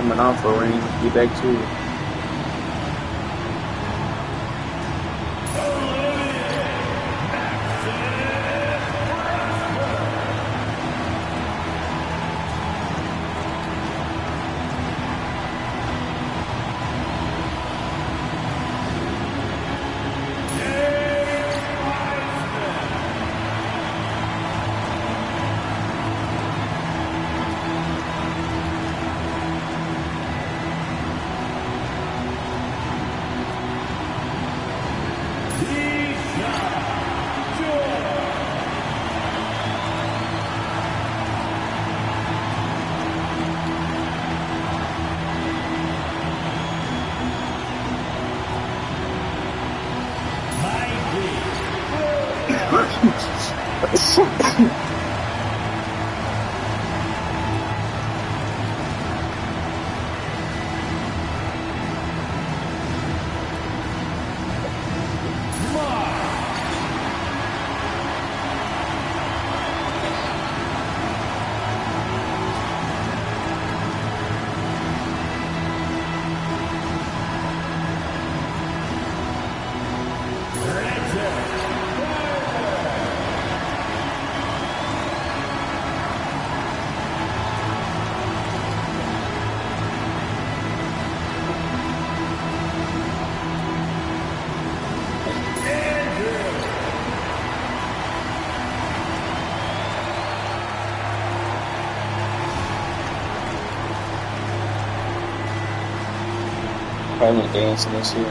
coming off for a ring. Get back to it. Probably dancing this year.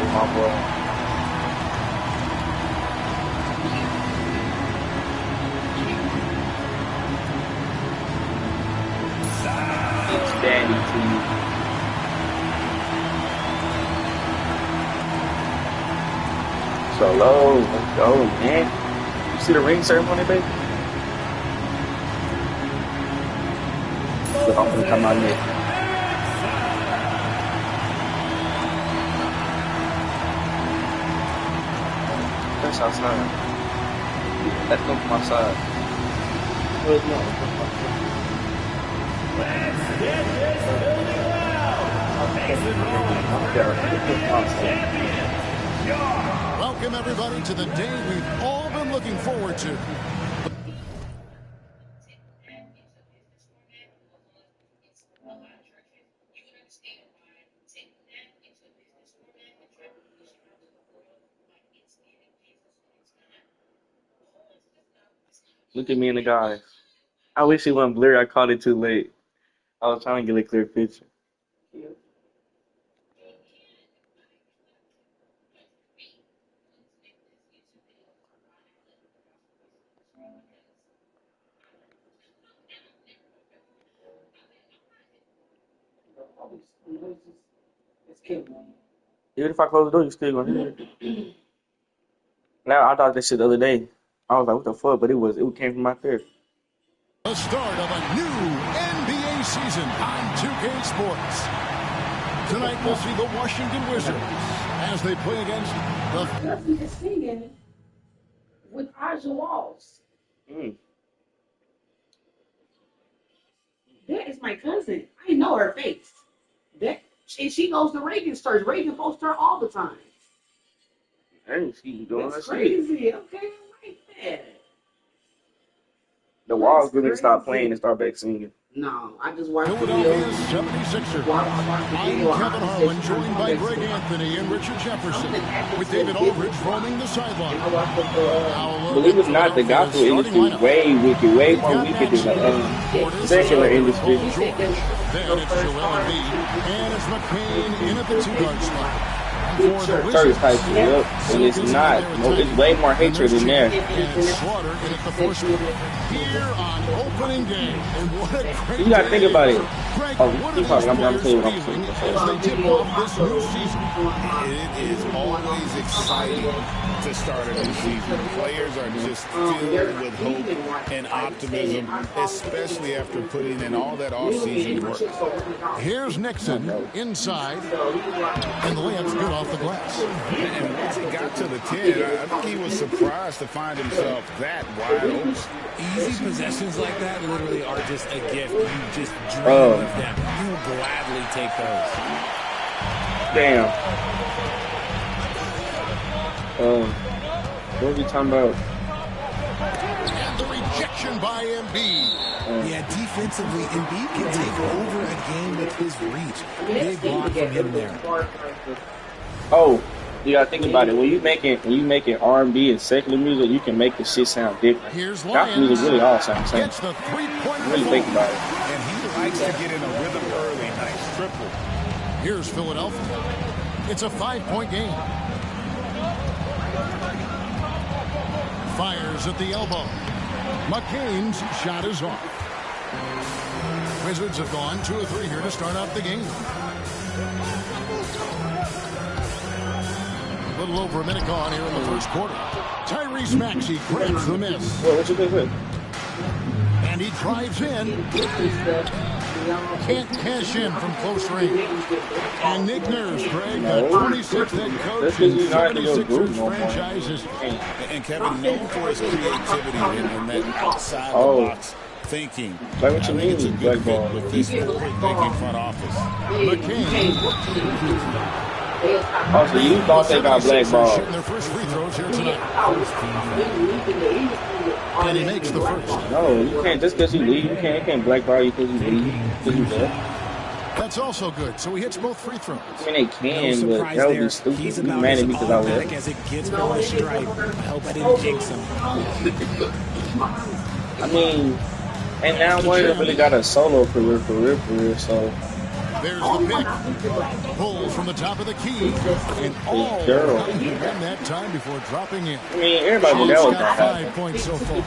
My boy. It's Daddy to you. So low, let's go, man. You see the ring ceremony, baby? Look, I'm gonna come out here. That's outside. Let's go from outside. Well, no. Let's get this building loud. Welcome everybody to the day we've all been looking forward to. Look at me and the guy. I wish it wasn't blurry. I caught it too late. I was trying to get a clear picture. Even if I close the door, you still gonna hear it. Now I thought that shit the other day. I was like, what the fuck? But it came from out there. The start of a new NBA season on 2K Sports. Tonight we'll see the Washington Wizards as they play against the... Cousin is singing with Aja Walls. That is my cousin. I know her face. And she goes to Reagan stars. Reagan posts her all the time. Hey, she's doing That's her crazy. shit. Okay, I like that. The Walls really stopped playing and start back singing. No, I just watched Philadelphia 76ers. I'm Kevin Harlan, joined by Greg Anthony and Richard Jefferson, with David Aldridge roaming the sideline. Believe it or not, the gospel industry is way wicked, way more wicked than the secular industry. Then it's Joel Embiid, and it's McCain in at the two-guard spot. for the Church Wizards. type shit, yep. And it's not. No, it's way more hatred in there. And Slaughter in at the first one. Here on opening day. And what a great You gotta think about it. Greg, Oh, what are keep these talking. I'm players telling you what I'm feeling saying. as they tip off this new season? It is always exciting to start a new season. Players are just filled with hope and optimism, especially after putting in all that offseason work. Here's Nixon inside, and the layup's good off the glass. And once he got to the 10, I think he was surprised to find himself that wide open. Easy possessions like that literally are just a gift. You just dream of them. You will gladly take those. Damn. What are we talking about? And the rejection by Embiid. Yeah, defensively, Embiid can take over a game with his reach. Big block from him there. Oh, you gotta think about it. When you making R&B and secular music, you can make the shit sound different. Here's Gospel music really all sounds the same. Gets the three-point Really think about it. And he likes to get in a rhythm early. Nice triple. Here's Philadelphia. It's a 5-point game. Fires at the elbow. McCain's shot is off. Wizards have gone 2 of 3 here to start off the game. A little over a minute gone here in the first quarter. Tyrese Maxey grabs the miss. Well, what you think of it? And he drives in. Can't cash in from close range. And Nick Nurse, Greg, the 26th head coach in 76ers franchises. And Kevin, known for his creativity and that outside-the-box thinking. Like what you mean, It's a good fit blackball? with this forward-thinking front office. McCain. Oh, so you thought they got blackballed? Shooting their first free throws here tonight. And he makes the first. No, you can't. Just because you leave, you can't blackball you because you leave. Because you left. That's also good. So he hits both free throws. I mean, they can, No but surprise that would there. be stupid. He's You about mad as at me because I automatic left. as it gets from the stripe. I hope I didn't jinx him. I mean, and now one of them really got a solo career, so. There's the pick. Pull from the top of the key. And all Girl. in that time before dropping in. I mean, everybody knew that was Got gonna 5 points so far.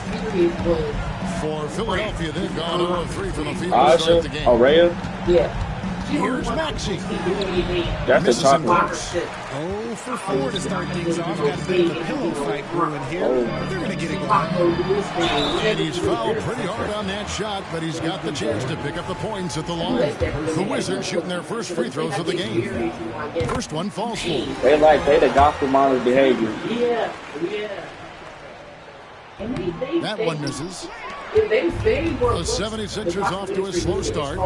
For Philadelphia, they've gone 0 of 3 from the field to Asha, start the game. Araya, Here's Maxey. that's the Misses him chocolate. close. 0 for 4 to start things off. Got a bit of a pillow fight brewing here. Oh. They're going to get it going. And he's fouled pretty hard on that shot, but he's got the chance to pick up the points at the line. The Wizards shooting their first free throws of the game. First one falls for. They the gospel model behavior. That one misses. The 76ers off to a slow start.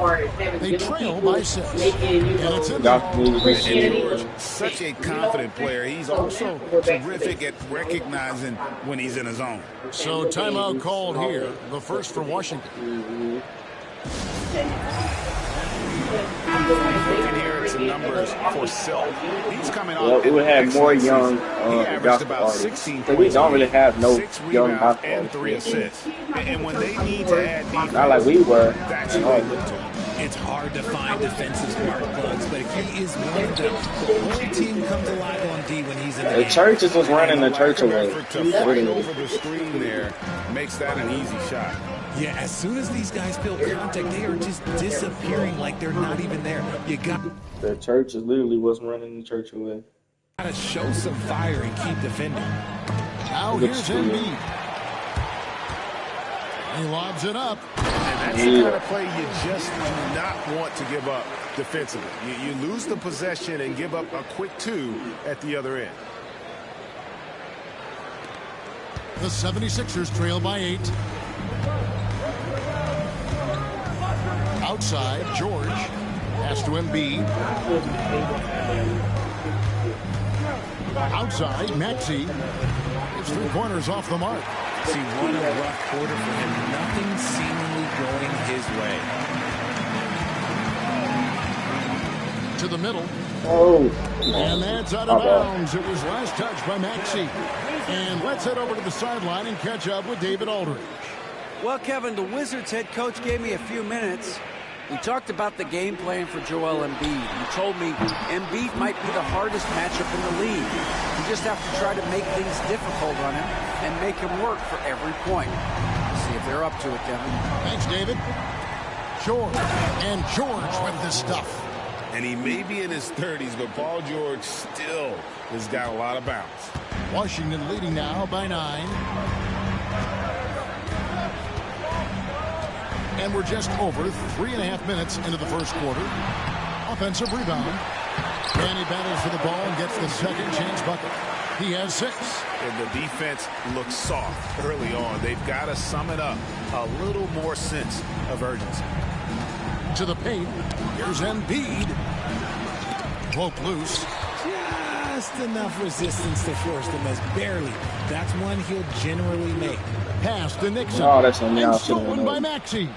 They trail by 6. And it's in there. Gospel music. And George, such a confident player. He's also terrific at recognizing when he's in his zone. So timeout called here. The first for Washington. Looking here at some numbers for Silk. He's coming off. Well, we would have more young He averaged gospel about artists. 16 So we don't really have no 6 young rebounds gospel and 3 artists. assists. And when they need to add defense, Not like we were. that's who they look to. It's hard to find defensive spark plugs, but if he is one of them, the whole team comes alive on D when he's in the The game. churches was running the church away. Effort to fight over the screen there makes that an easy shot. Yeah, as soon as these guys feel contact, they are just disappearing like they're not even there. You got The churches literally was running the church away. to show some fire and keep defending. Now here's Embiid. He lobs it up. And that's the kind of play you just do not want to give up defensively. You lose the possession and give up a quick 2 at the other end. The 76ers trail by 8. Outside, George has to Embiid. Outside, Maxey. It's 3 corners off the mark. See, what a rough quarter for him. Nothing seemingly going his way. To the middle. Oh. And that's out of bounds. It was last touched by Maxey. And let's head over to the sideline and catch up with David Aldridge. Well, Kevin, the Wizards head coach gave me a few minutes. We talked about the game plan for Joel Embiid. You told me Embiid might be the hardest matchup in the league. You just have to try to make things difficult on him and make him work for every point. See if they're up to it, Kevin. Thanks, David. George. And George with this stuff. And he may be in his 30s, but Paul George still has got a lot of bounce. Washington leading now by 9. And we're just over 3.5 minutes into the first quarter. Offensive rebound. And he battles for the ball and gets the second chance bucket. He has 6. And the defense looks soft early on. They've got to sum it up. A little more sense of urgency. To the paint. Here's Embiid. Broke loose. Just enough resistance to force the miss. Barely. That's one he'll generally make. Pass to Nixon. Oh, that's on me. And stolen by Maxey.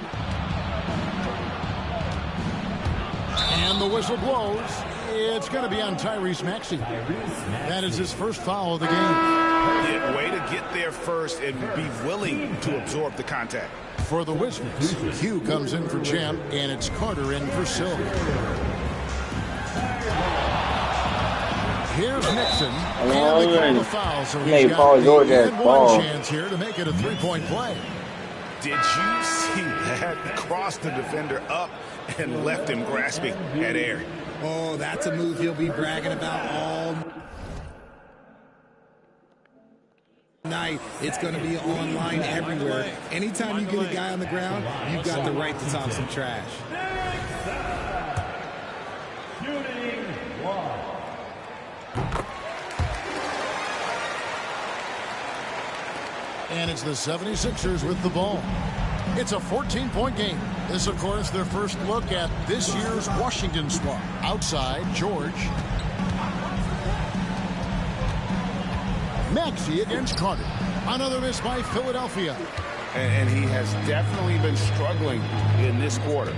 And the whistle blows. It's going to be on Tyrese Maxey. That is his first foul of the game. Yeah, way to get there first and be willing to absorb the contact. For the Wizards, Hugh comes in for Champ, and it's Carter in for Silver. Here's Nixon. And they call the foul, so he's got one chance here to make it a 3-point play. Did you see that? Crossed the defender up and left him grasping at air. Oh, that's a move he'll be bragging about all night. It's going to be online everywhere. Anytime you get a guy on the ground, you've got the right to talk some trash. And it's the 76ers with the ball. It's a 14-point game. This, of course, their first look at this year's Washington squad. Outside, George. Maxey against Carter. Another miss by Philadelphia. And he has definitely been struggling in this quarter.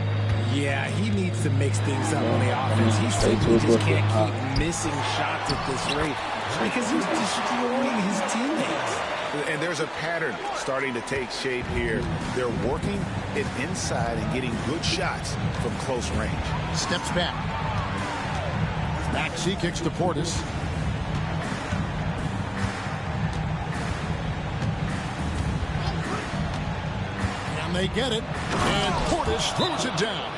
Yeah, he needs to mix things up on the offense. He simply just can't keep missing shots at this rate because he's destroying his teammates. And there's a pattern starting to take shape here. They're working it inside and getting good shots from close range. Steps back. Maxey kicks to Portis. And they get it. And Portis throws it down.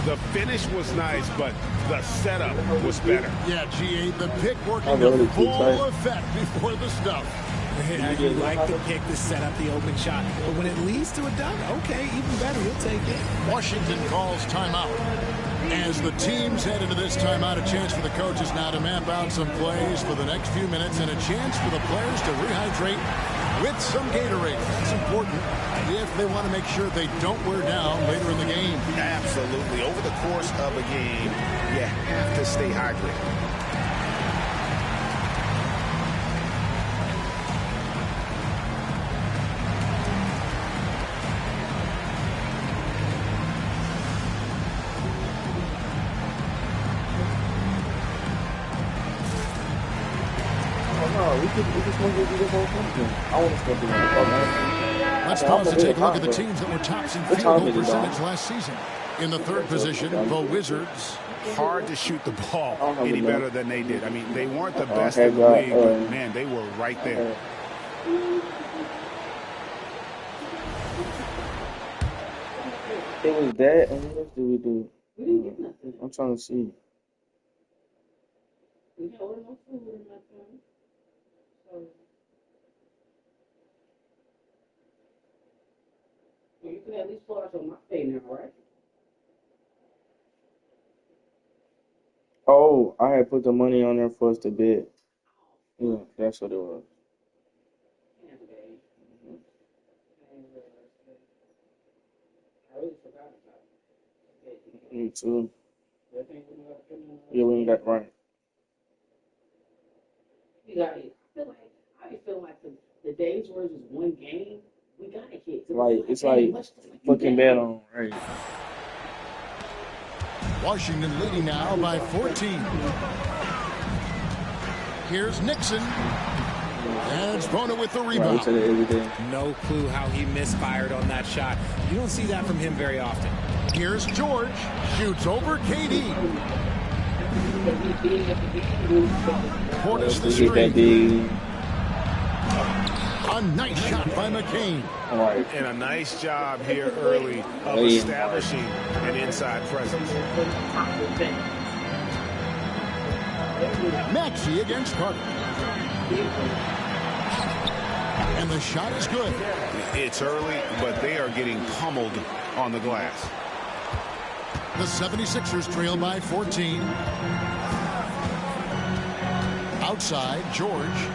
The finish was nice, but the setup was better. Yeah, GA, the pick working to full effect before the stuff. Yeah, you like the pick, the setup, the open shot. But when it leads to a dunk, okay, even better, he'll take it. Washington calls timeout. As the teams head into this timeout, a chance for the coaches now to map out some plays for the next few minutes and a chance for the players to rehydrate with some Gatorade. That's important if they want to make sure they don't wear down later in the game. Absolutely. Over the course of a game, you have to stay hydrated. Let's pause to take a look at the teams that were tops in field goal percentage last season. In the third position, the Wizards. Hard to shoot the ball any better than they did. I mean, they weren't the best in the league, but, man, they were right there. It was that, and what else did we do? We didn't get nothing. I'm trying to see. We got no food or nothing. So, well, you can at least pull out on my pay now, right? Oh, I had put the money on there for us to bid. Yeah, that's what it was. Yeah, babe. I really forgot about it. Me too. I think we got to put in Yeah, we ain't got right. We got it. I feel like the days where it's just one game, we got to hit. Like, it's like fucking bet on, right? Washington leading now by 14. Here's Nixon. And it's Bona with the rebound. No clue how he misfired on that shot. You don't see that from him very often. Here's George. Shoots over KD. Portis the screen. A nice shot by McCain. And a nice job here early of establishing an inside presence. Maxey against Carter. And the shot is good. It's early, but they are getting pummeled on the glass. The 76ers trail by 14. Outside, George.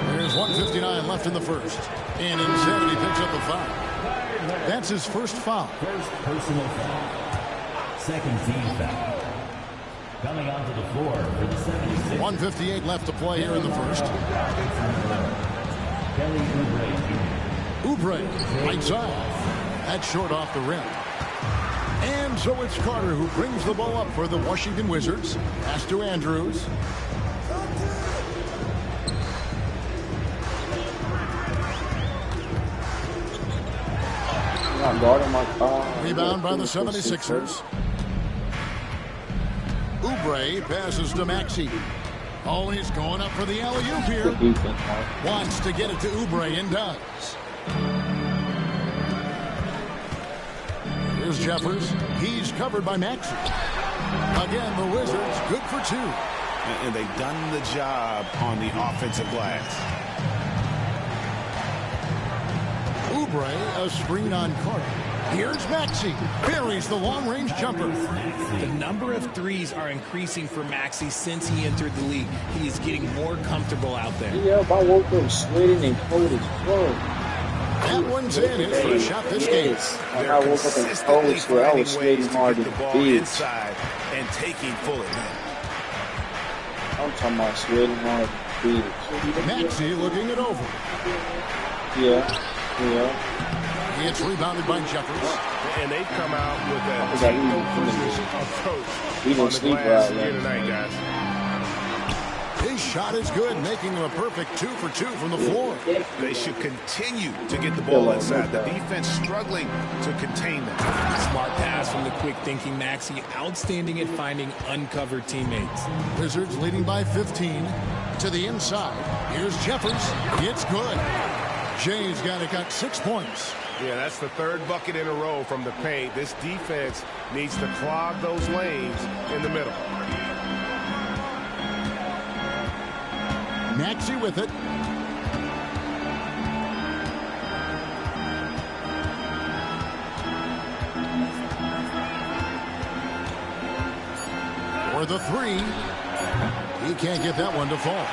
There's 1:59 left in the first. And instead, he picks up the foul. That's his first foul. First personal foul. Second team foul. Coming onto the floor for the 76ers. 1:58 left to play here in the first. Kelly Oubre, right side. That's short off the rim. And so it's Carter who brings the ball up for the Washington Wizards. Pass to Andrews. Rebound by the 76ers. Oubre passes to Maxey. Oh, he's going up for the alley-oop here. Wants to get it to Oubre and does. Here's Jeffers. He's covered by Maxey. Again, the Wizards good for two. And they've done the job on the offensive glass. Oubre, a screen on Carter. Here's Maxey. Buries the long-range jumper. The number of threes are increasing for Maxey since he entered the league. He is getting more comfortable out there. Yeah, I woke up sweating and cold as fuck. That one's in. His first shot this game. I woke up in cold sweat. I was sweating hard as a bitch. Inside and taking full advantage. I'm talking about sweating hard as a bitch. Maxey looking it over. Yeah. It's rebounded by Jeffers. And they've come out with that take-no-position approach We on didn't the sleep glass well, here man. tonight, guys. His shot is good, making him a perfect 2 for 2 from the floor. They should continue to get the ball inside. The defense struggling to contain them. Smart pass from the quick-thinking Maxey. Outstanding at finding uncovered teammates. Wizards leading by 15 to the inside. Here's Jeffers. It's good. Jay's got 6 points. Yeah, that's the third bucket in a row from the paint. This defense needs to clog those lanes in the middle. Maxey with it. For the 3. He can't get that one to fall.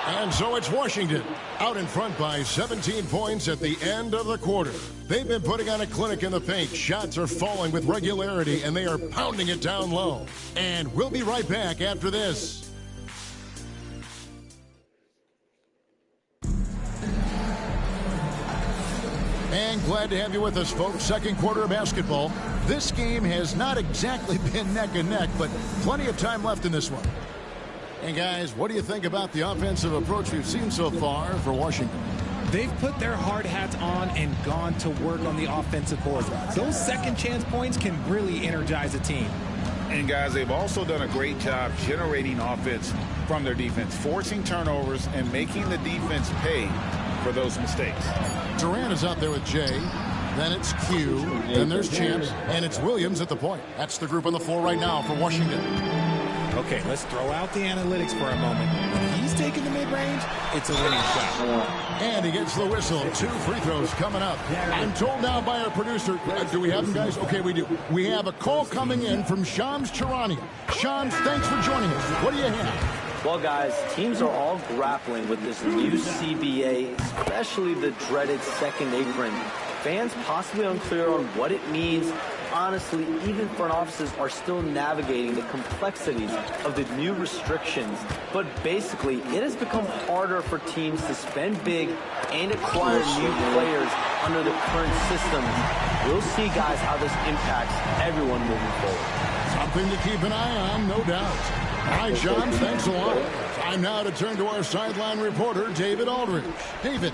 And so it's Washington out in front by 17 points at the end of the quarter. They've been putting on a clinic in the paint. Shots are falling with regularity, and they are pounding it down low. And we'll be right back after this. And glad to have you with us, folks. Second quarter of basketball. This game has not exactly been neck and neck, but plenty of time left in this one. And guys, what do you think about the offensive approach we've seen so far for Washington? They've put their hard hats on and gone to work on the offensive board. Those second chance points can really energize a team. And guys, they've also done a great job generating offense from their defense, forcing turnovers and making the defense pay for those mistakes. Durant is out there with Jay. Then it's Q. Then there's Champs. And it's Williams at the point. That's the group on the floor right now for Washington. Okay, let's throw out the analytics for a moment. When he's taking the mid-range, it's a winning shot. And he gets the whistle. 2 free throws coming up. I'm told now by our producer, do we have them, guys? Okay, we do. We have a call coming in from Shams Charania. Shams, thanks for joining us. What do you have? Well, guys, teams are all grappling with this new CBA, especially the dreaded second apron. Fans possibly unclear on what it means. Honestly, even front offices are still navigating the complexities of the new restrictions. But basically, it has become harder for teams to spend big and acquire new players under the current system. We'll see, guys, how this impacts everyone moving forward. Something to keep an eye on, no doubt. All right, John, thanks a lot. Time now to turn to our sideline reporter, David Aldridge. David.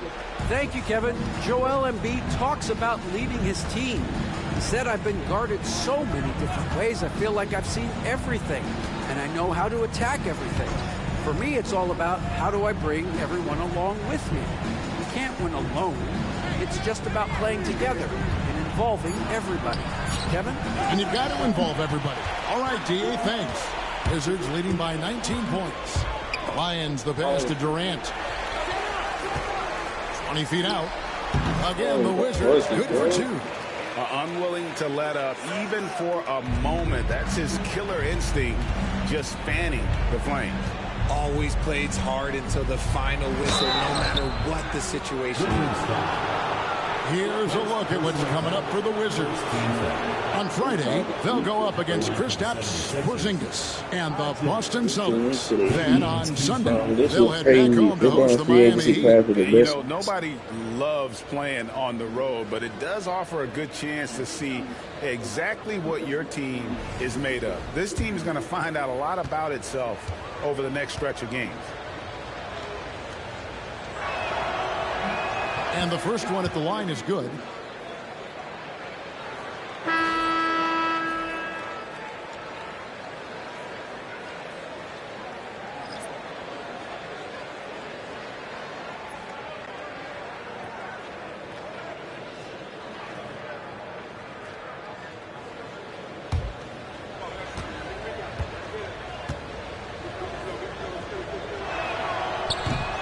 Thank you, Kevin. Joel Embiid talks about leading his team. He said, I've been guarded so many different ways, I feel like I've seen everything, and I know how to attack everything. For me, it's all about how do I bring everyone along with me. You can't win alone. It's just about playing together and involving everybody. Kevin? And you've got to involve everybody. All right, D.A., thanks. Wizards leading by 19 points. Lions the pass to Durant. 20 feet out. Again, the Wizards good for two. Unwilling to let up even for a moment. That's his killer instinct, just fanning the flames. Always plays hard until the final whistle, no matter what the situation is. Here's a look at what's coming up for the Wizards. On Friday, they'll go up against Kristaps Porzingis and the Boston Celtics. Then on Sunday, they'll head back home to host the Miami Heat. You know, nobody loves playing on the road, but it does offer a good chance to see exactly what your team is made of. This team is going to find out a lot about itself over the next stretch of games. And the first one at the line is good.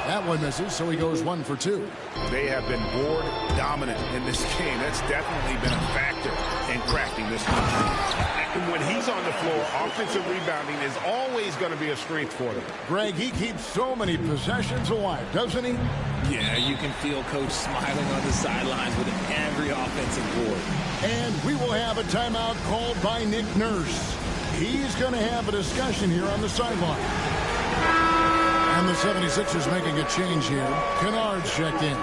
That one misses, so he goes 1 for 2. They have been board dominant in this game. That's definitely been a factor in cracking this one. And when he's on the floor, offensive rebounding is always going to be a strength for them. Greg, he keeps so many possessions alive, doesn't he? Yeah, you can feel Coach smiling on the sidelines with every offensive board. And we will have a timeout called by Nick Nurse. He's going to have a discussion here on the sideline. And the 76ers making a change here. Kennard's checked in.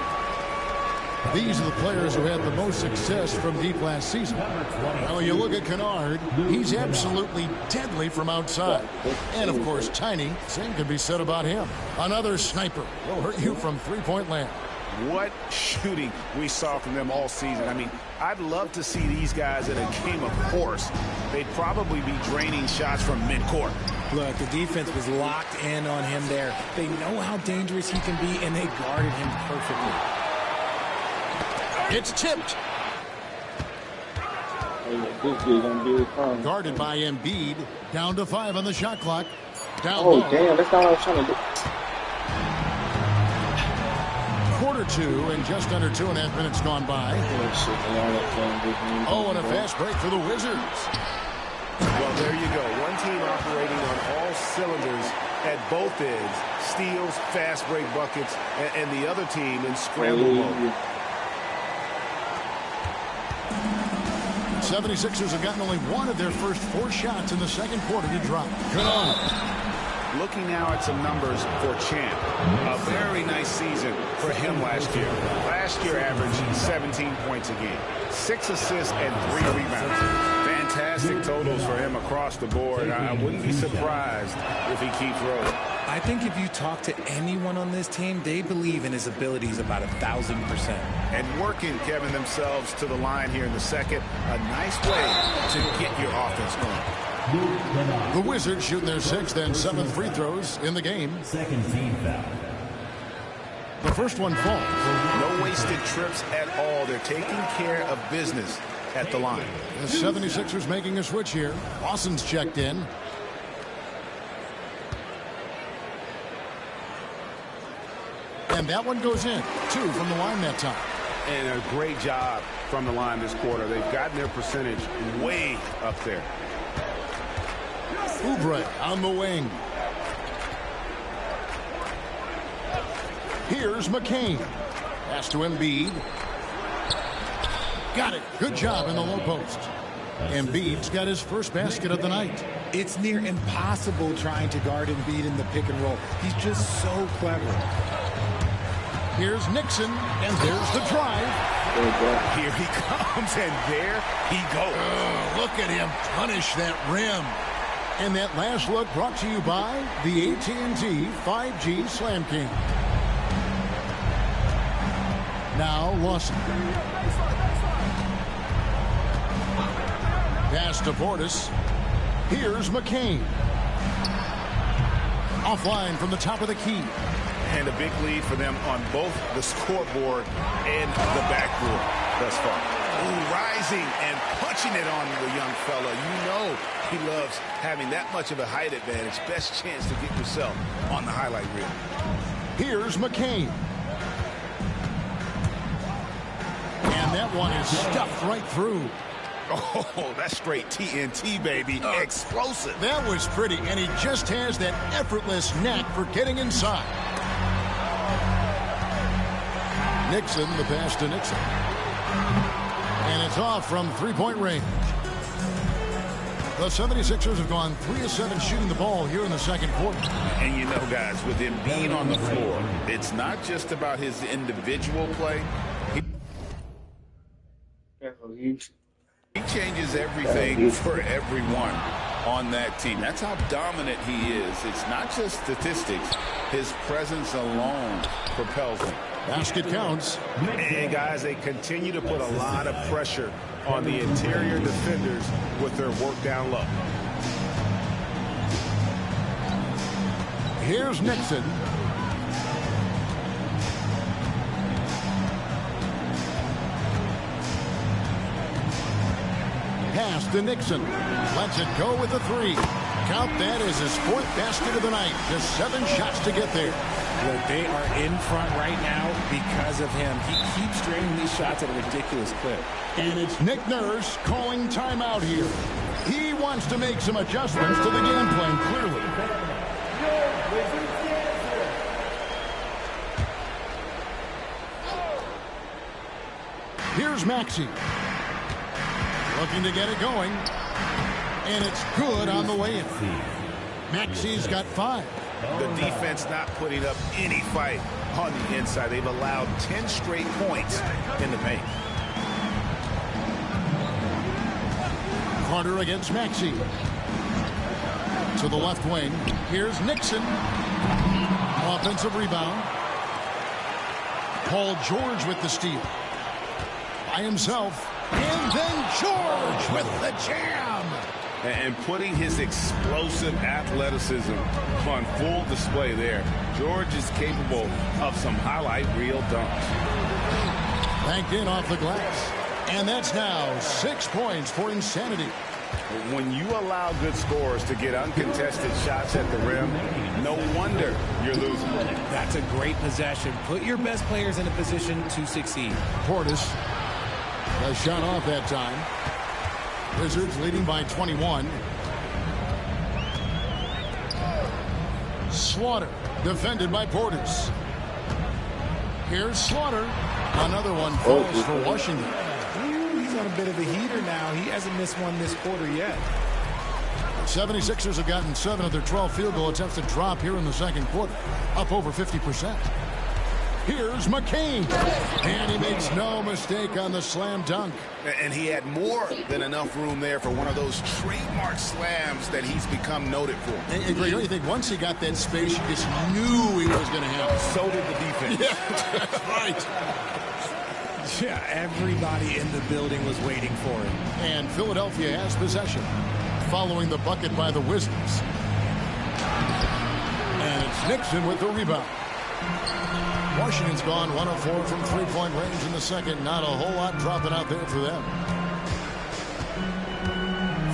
These are the players who had the most success from deep last season. Now, when you look at Kennard, he's absolutely deadly from outside. And, of course, tiny. Same can be said about him. Another sniper will hurt you from three-point land. What shooting we saw from them all season. I mean, I'd love to see these guys in a game of course. They'd probably be draining shots from midcourt. Look, the defense was locked in on him there. They know how dangerous he can be, and they guarded him perfectly. It's tipped. Guarded by Embiid. Down to 5 on the shot clock. Down low. Damn, that's not what I was trying to do. Quarter 2 and just under 2.5 minutes gone by. Oh, and a fast break for the Wizards. Well, there you go. One team operating on all cylinders at both ends. Steals, fast break buckets, and the other team in scramble mode. 76ers have gotten only one of their first 4 shots in the second quarter to drop. Good on. Looking now at some numbers for Champ. A very nice season for him last year. Last year averaged 17 points a game, 6 assists and 3 rebounds. Fantastic totals for him across the board. I wouldn't be surprised if he keeps rolling. I think if you talk to anyone on this team, they believe in his abilities about 1,000%. And working, Kevin, themselves to the line here in the second. A nice way to get your offense going. The Wizards shooting their 6th and 7th free throws in the game. Second team foul. The first one falls. No wasted trips at all. They're taking care of business at the line. The 76ers making a switch here. Lawson's checked in. And that one goes in. 2 from the line that time. And a great job from the line this quarter. They've gotten their percentage way up there. Oubre on the wing. Here's McCain. Pass to Embiid. Got it. Good job in the low post. Embiid's got his first basket of the night. It's near impossible trying to guard Embiid in the pick and roll. He's just so clever. Here's Nixon, and there's the drive. Here he comes, and there he goes. Oh, look at him punish that rim. And that last look brought to you by the AT&T 5G Slam King. Now Lawson. Pass to Portis. Here's McCain. Offline from the top of the key. And a big lead for them on both the scoreboard and the backboard thus far. Ooh, rising and punching it on the young fella. You know he loves having that much of a height advantage. Best chance to get yourself on the highlight reel. Here's McCain. And that one is stuffed right through. Oh, that's straight TNT, baby. Explosive. That was pretty, and he just has that effortless knack for getting inside. Nixon, the pass to Nixon. And it's off from three-point range. The 76ers have gone 3 of 7 shooting the ball here in the second quarter. And you know, guys, with him being on the floor, it's not just about his individual play. He changes everything for everyone on that team. That's how dominant he is. It's not just statistics. His presence alone propels him. Basket counts. And, guys, they continue to put a lot of pressure on the interior defenders with their work down low. Here's Nixon. Pass to Nixon. Lets it go with a three. Count that as his 4th basket of the night. Just 7 shots to get there. Look, they are in front right now because of him. He keeps draining these shots at a ridiculous clip. And it's Nick Nurse calling timeout here. He wants to make some adjustments to the game plan, clearly. Here's Maxey. Looking to get it going. And it's good on the way in. Maxey's got 5. The defense not putting up any fight on the inside. They've allowed 10 straight points in the paint. Carter against Maxey. To the left wing. Here's Nixon. Offensive rebound. Paul George with the steal. By himself. And then George with the jam. And putting his explosive athleticism on full display there. George is capable of some highlight reel dunks. Banked in off the glass. And that's now 6 points for Insanity. When you allow good scorers to get uncontested shots at the rim, no wonder you're losing. That's a great possession. Put your best players in a position to succeed. Portis has shot off that time. Wizards leading by 21. Slaughter defended by Portis. Here's Slaughter. Another one falls for Washington. Ooh, he's on a bit of a heater now. He hasn't missed one this quarter yet. 76ers have gotten 7 of their 12 field goal attempts to drop here in the second quarter. Up over 50%. Here's McCain. And he makes no mistake on the slam dunk. And he had more than enough room there for one of those trademark slams that he's become noted for. And Greg, don't you think once he got that space, you just knew he was going to have it? So did the defense. Yeah, that's right. Yeah, everybody in the building was waiting for him. And Philadelphia has possession, following the bucket by the Wizards. And it's Nixon with the rebound. Washington's gone 1 of 4 from three-point range in the second. Not a whole lot dropping out there for them.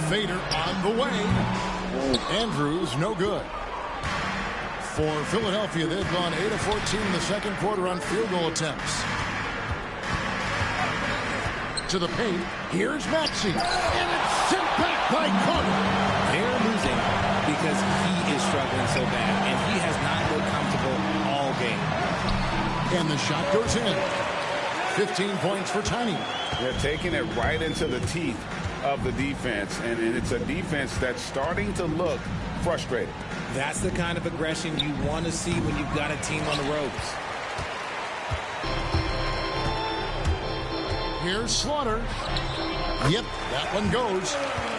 Fader on the way. Andrews, no good. For Philadelphia, they've gone 8 of 14 in the second quarter on field goal attempts. To the paint. Here's Maxey. And it's sent back by Carter. They're losing because he is struggling so bad, and he has not looked comfortable all game. And the shot goes in. 15 points for Tiny. They're taking it right into the teeth of the defense, and it's a defense that's starting to look frustrated. That's the kind of aggression you want to see when you've got a team on the ropes. Here's Slaughter. Yep, that one goes.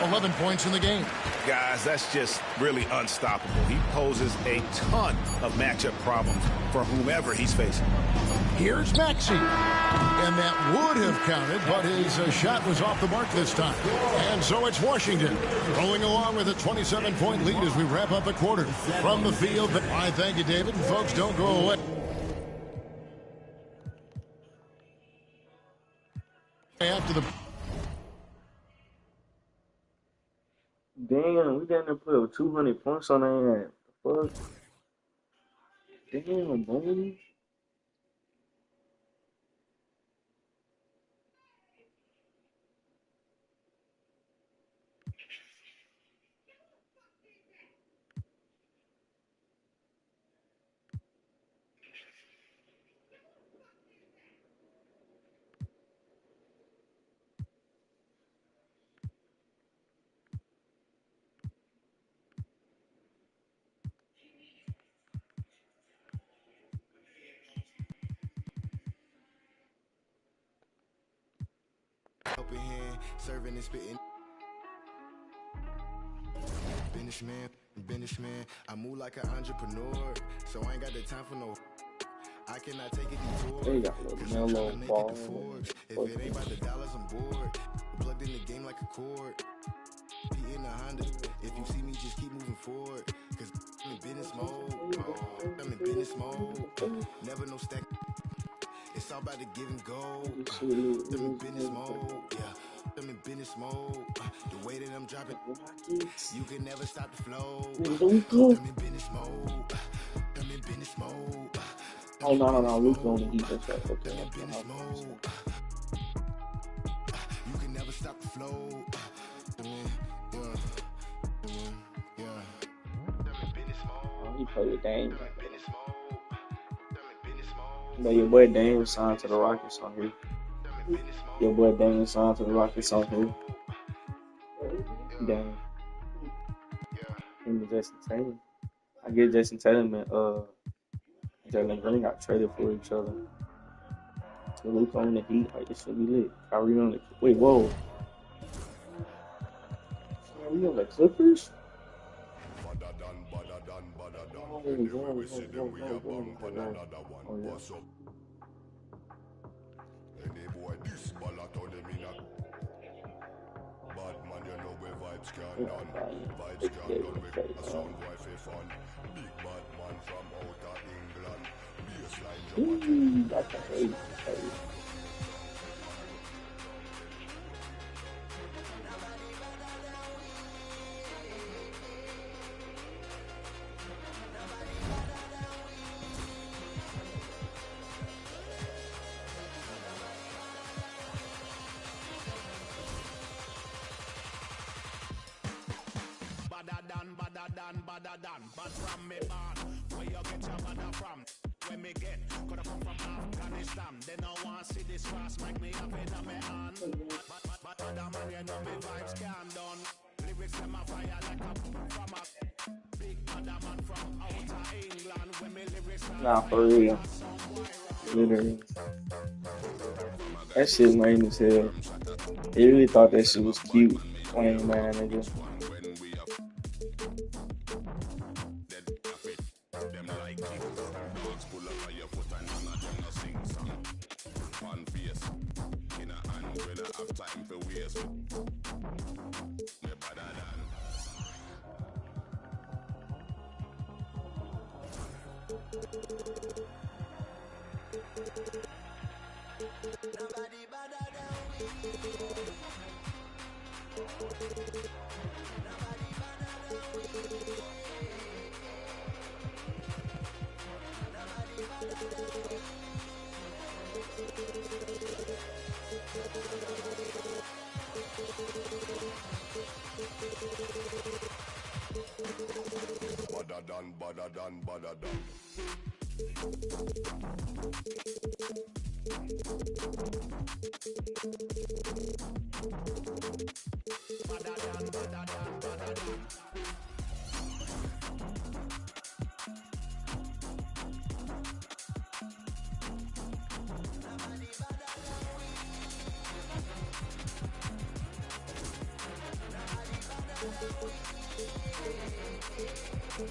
11 points in the game. guys, that's just really unstoppable. He poses a ton of matchup problems for whomever he's facing. Here's Maxey. And that would have counted, but his shot was off the mark this time. And so it's Washington rolling along with a 27-point lead as we wrap up the quarter. From the field, I thank you, David. And folks, don't go away. After the Damn, we got to put 200 points on that. Fuck. Damn, boy. Helping hand, serving and spitting. Businessman, I move like an entrepreneur, so I ain't got the time for no. I cannot take a detour. They got a little mellow ball. If it ain't about the dollars, I'm bored. Plugged in the game like a cord. P in a Honda. If you see me, just keep moving forward. Cause I'm in business mode. I'm in business mode. Never no stack. It's all about the give and go. I'm in business mode. Yeah. I'm in business mode. The way that I'm dropping, you can never stop the flow. I'm in business mode. I'm in business mode. Oh, no. Luke on the Heat. That's right. Okay. I'm in business mode. You can never stop the flow. Yeah. Oh, he played with Dame. But your boy Dame signed to the Rockets on here. Your boy Dame signed to the Rockets on here. Dame. Him and Jason Tatum. I get Jason Tatum and Jalen Green got traded for each other. So Luke on the Heat, like this should be lit. Kyrie on the whoa. Kyrie on the Clippers? That's crazy. But from me born, where you get your mother from? Where me get, coulda come from Afghanistan. They don't want see this cross, make me up in my hand. But other man, you know me vibes can't done. Lyrics them a fire like a from a big other man from outer England. When me lyrics nah, for real. Literally. That shit lame as hell. They really thought that shit was cute. Lame man, nigga. Badder done. They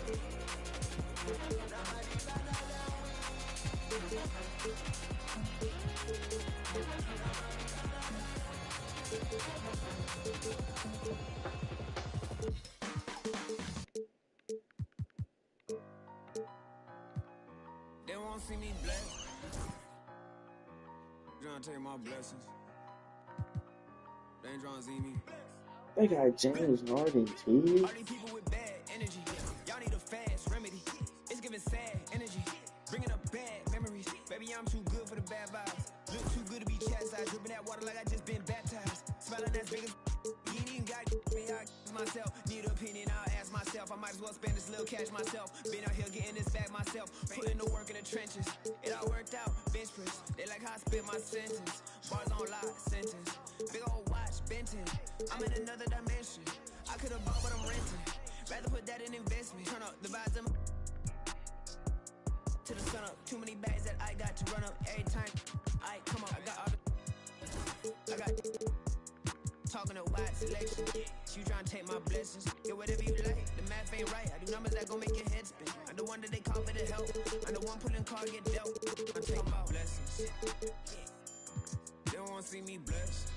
won't see me blessed. Trying to take my blessings. They ain't trying to see me. They got James Harden too. All these people with bad energy. Y'all need a fast remedy. It's giving sad energy. Bringing up bad memories. Baby, I'm too good for the bad vibes. Look too good to be chastised. Dripping that water like I just been baptized. Smiling as big as you ain't even got me. I myself. Need an opinion, I'll ask myself. I might as well spend this little cash myself. Been out here getting this back myself. Putting the work in the trenches. It all worked out. Bench press. They like how I spit my sentence. Bars on lie, sentence. Big old watch, Benton. I'm in another dimension. I could've bought, but I'm renting. Rather put that in investment. Turn up the vibes to the sun up. Too many bags that I got to run up every time. I come up. I got talking a wide selection. You trying to take my blessings. Get whatever you like. The math ain't right. I do numbers that gon' make your head spin. I'm the one that they call for the help. I'm the one pulling card get dealt. I take my blessings. They don't wanna see me blessed.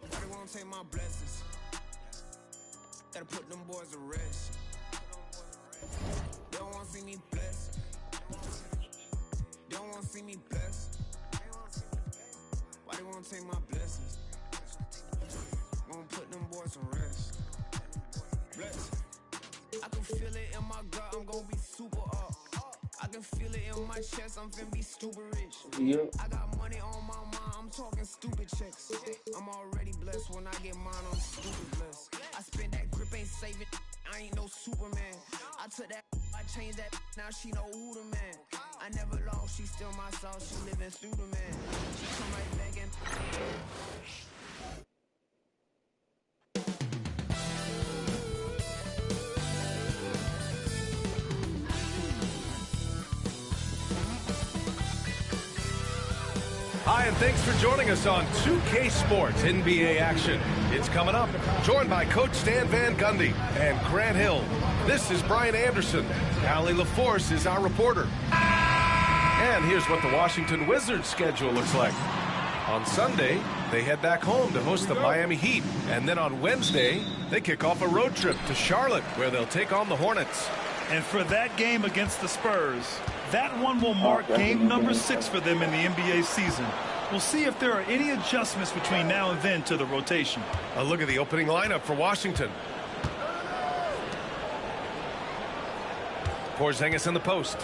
Why they won't take my blessings? Gotta put them boys to rest. They don't wanna see me blessed. They don't wanna see me blessed. Why they won't take my blessings? Won't put them boys to rest. Blessed. I can feel it in my gut, I'm gonna be super up. I can feel it in my chest, I'm finna be stupid rich. Yeah. I got money on my mind, I'm talking stupid checks. I'm already blessed, when I get mine, I'm stupid blessed. I spend that grip, ain't saving, I ain't no Superman. I took that, I changed that, now she know who the man. I never lost, she still my soul, she living through the man. She come right back and... Hi, and thanks for joining us on 2K Sports NBA action. It's coming up, joined by Coach Stan Van Gundy and Grant Hill. This is Brian Anderson. Allie LaForce is our reporter. And here's what the Washington Wizards schedule looks like. On Sunday, they head back home to host the Miami Heat. And then on Wednesday, they kick off a road trip to Charlotte, where they'll take on the Hornets. And for that game against the Spurs, that one will mark game number 6 for them in the NBA season. We'll see if there are any adjustments between now and then to the rotation. A look at the opening lineup for Washington. Porzingis in the post.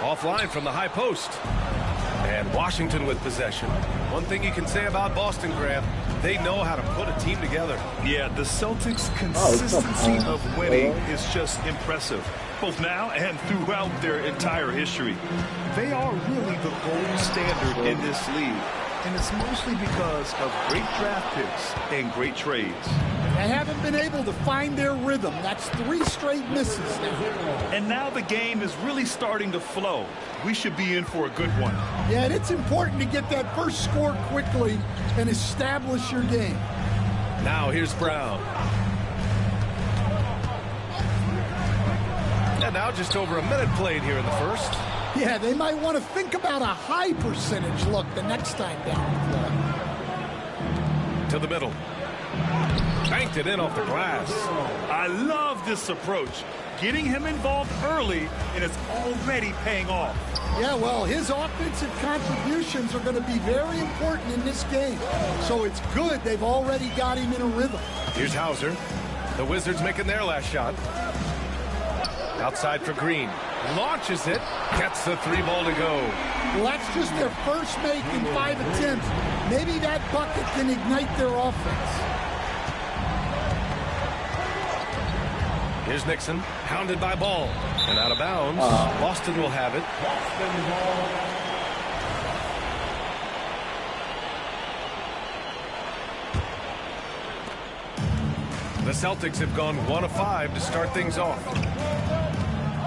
Offline from the high post. And Washington with possession. One thing you can say about Boston, Grant, they know how to put a team together. Yeah, the Celtics' consistency of winning is just impressive, both now and throughout their entire history. They are really the gold standard in this league, and it's mostly because of great draft picks and great trades. They haven't been able to find their rhythm. That's 3 straight misses now. And now the game is really starting to flow. We should be in for a good one. Yeah, and it's important to get that first score quickly and establish your game. Now here's Brown. And now just over a minute played here in the first. Yeah, they might want to think about a high percentage look the next time down the floor. To the middle. Banked it in off the glass. I love this approach. Getting him involved early, and it's already paying off. Yeah, well, his offensive contributions are going to be very important in this game. So it's good they've already got him in a rhythm. Here's Hauser. The Wizards making their last shot. Outside for Green. Launches it. Gets the 3-ball to go. Well, that's just their first make in 5 attempts. Maybe that bucket can ignite their offense. Here's Nixon, hounded by Ball, and out of bounds. Boston will have it. The Celtics have gone 1 of 5 to start things off.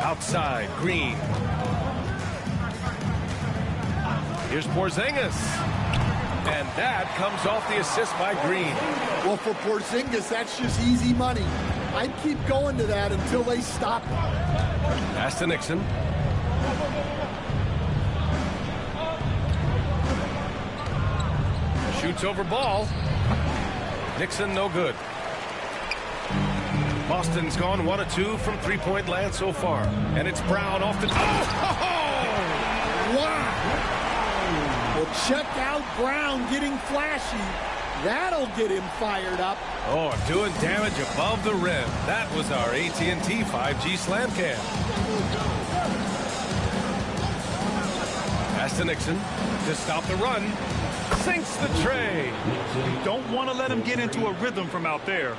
Outside, Green. Here's Porzingis. And that comes off the assist by Green. Well, for Porzingis, that's just easy money. I'd keep going to that until they stop it. Pass to Nixon. Shoots over ball. Nixon no good. Boston's gone 1 of 2 from three-point land so far. And it's Brown off the... Wow! Well, check out Brown getting flashy. That'll get him fired up. Oh, doing damage above the rim. That was our AT&T 5G slam cam. Pass to Nixon to stop the run. Sinks the tray. You don't want to let him get into a rhythm from out there.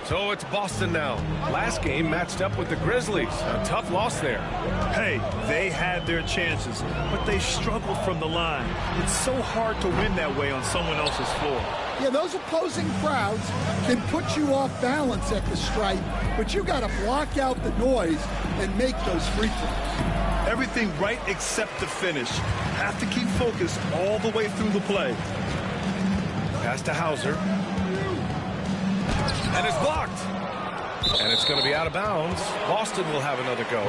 So it's Boston now. Last game matched up with the Grizzlies. A tough loss there. Hey, they had their chances, but they struggled from the line. It's so hard to win that way on someone else's floor. Yeah, those opposing crowds can put you off balance at the stripe, but you got to block out the noise and make those free throws. Everything right except the finish. Have to keep focused all the way through the play. Pass to Hauser. And it's blocked. And it's going to be out of bounds. Boston will have another go.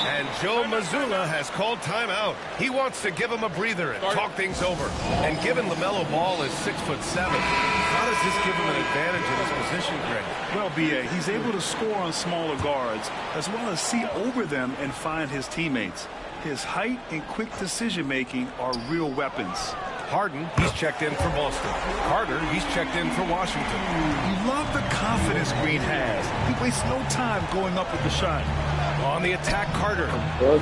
And Joe Mazzulla has called timeout. He wants to give him a breather and talk things over. And given LaMelo Ball is 6'7", how does this give him an advantage in his position, Greg? Well, B.A., he's able to score on smaller guards, as well as see over them and find his teammates. His height and quick decision-making are real weapons. Harden, he's checked in for Boston. Carter, he's checked in for Washington. You love the confidence Green has. He wastes no time going up with the shot. On the attack, Carter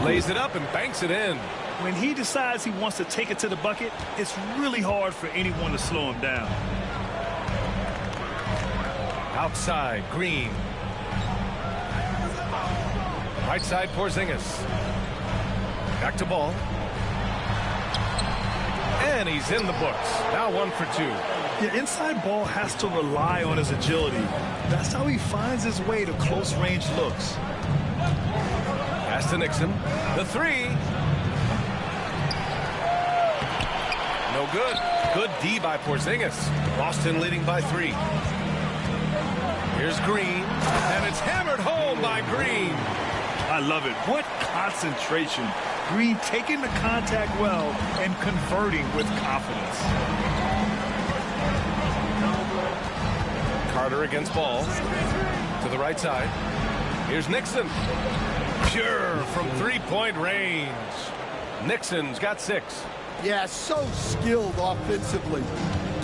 lays it up and banks it in. When he decides he wants to take it to the bucket, it's really hard for anyone to slow him down. Outside, Green. Right side, Porzingis. Back to Ball. And he's in the books. Now 1 for 2. Yeah, inside Ball has to rely on his agility. That's how he finds his way to close-range looks. Pass to Nixon. The 3. No good. Good D by Porzingis. Boston leading by 3. Here's Green. And it's hammered home by Green. I love it. What concentration. Green taking the contact well and converting with confidence. Carter against Ball. To the right side. Here's Nixon. Pure from three-point range. Nixon's got 6. Yeah, so skilled offensively.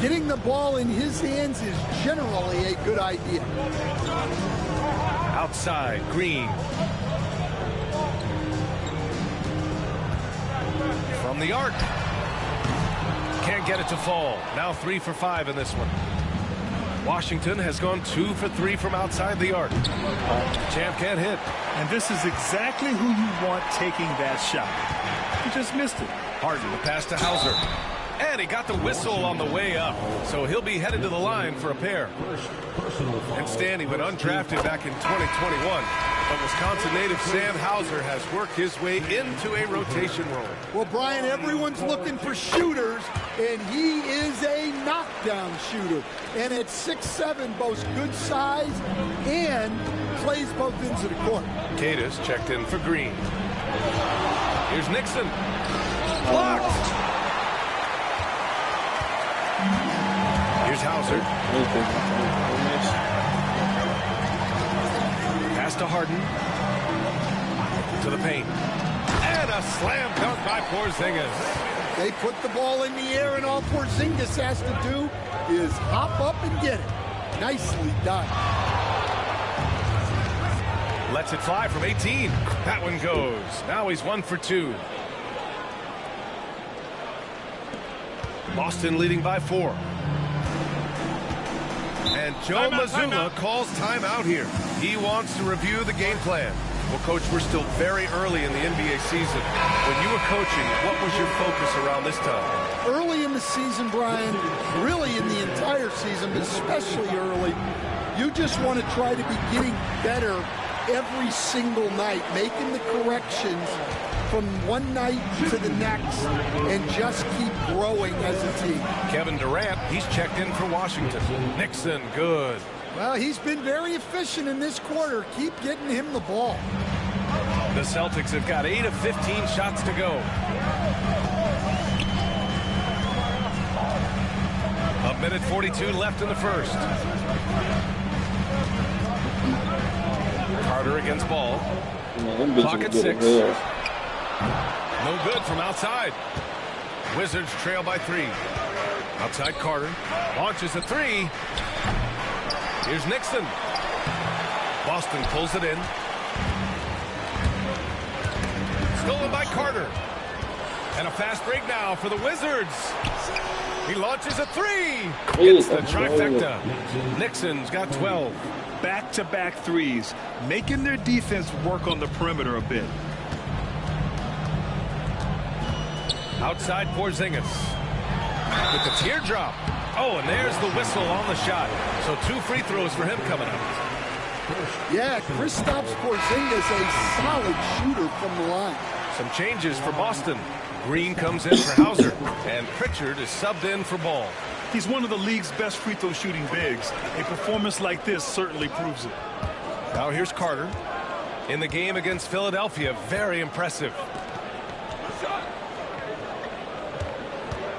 Getting the ball in his hands is generally a good idea. Outside, Green. From the arc. Can't get it to fall. Now 3 for 5 in this one. Washington has gone 2 for 3 from outside the arc. Champ can't hit. And this is exactly who you want taking that shot. He just missed it. Harden, the pass to Hauser. And he got the whistle on the way up. So he'll be headed to the line for a pair. And Stanley went undrafted back in 2021. But Wisconsin native Sam Hauser has worked his way into a rotation role. Well, Brian, everyone's looking for shooters, and he is a knockdown shooter. And at 6'7", boasts good size and plays both ends of the court. Cadis checked in for Green. Here's Nixon. Blocked. Here's Hauser. Pass to Harden. To the paint. And a slam dunk by Porzingis. They put the ball in the air, and all Porzingis has to do is hop up and get it. Nicely done. Lets it fly from 18. That one goes. Now he's 1 for 2. Boston leading by 4. And Joe Mazzulla calls timeout here. He wants to review the game plan. Well, Coach, we're still very early in the NBA season. When you were coaching, what was your focus around this time? Early in the season, Brian, really in the entire season, but especially early, you just want to try to be getting better every single night, making the corrections from one night to the next, and just keep growing as a team. Kevin Durant, he's checked in for Washington. Nixon, good. Well, he's been very efficient in this quarter. Keep getting him the ball. The Celtics have got 8 of 15 shots to go. A minute 42 left in the first. Carter against Ball. Clock at 6. No good from outside. Wizards trail by 3. Outside Carter. Launches a 3. Here's Nixon. Boston pulls it in. Stolen by Carter. And a fast break now for the Wizards. He launches a 3. Gets the trifecta. Nixon's got 12. Back-to-back threes, making their defense work on the perimeter a bit. Outside Porzingis with the teardrop. Oh, and there's the whistle on the shot. So 2 free throws for him coming up. Yeah, Kristaps Porzingis, a solid shooter from the line. Some changes for Boston. Green comes in for Hauser, and Pritchard is subbed in for Ball. He's one of the league's best free throw shooting bigs. A performance like this certainly proves it. Now here's Carter. In the game against Philadelphia, very impressive.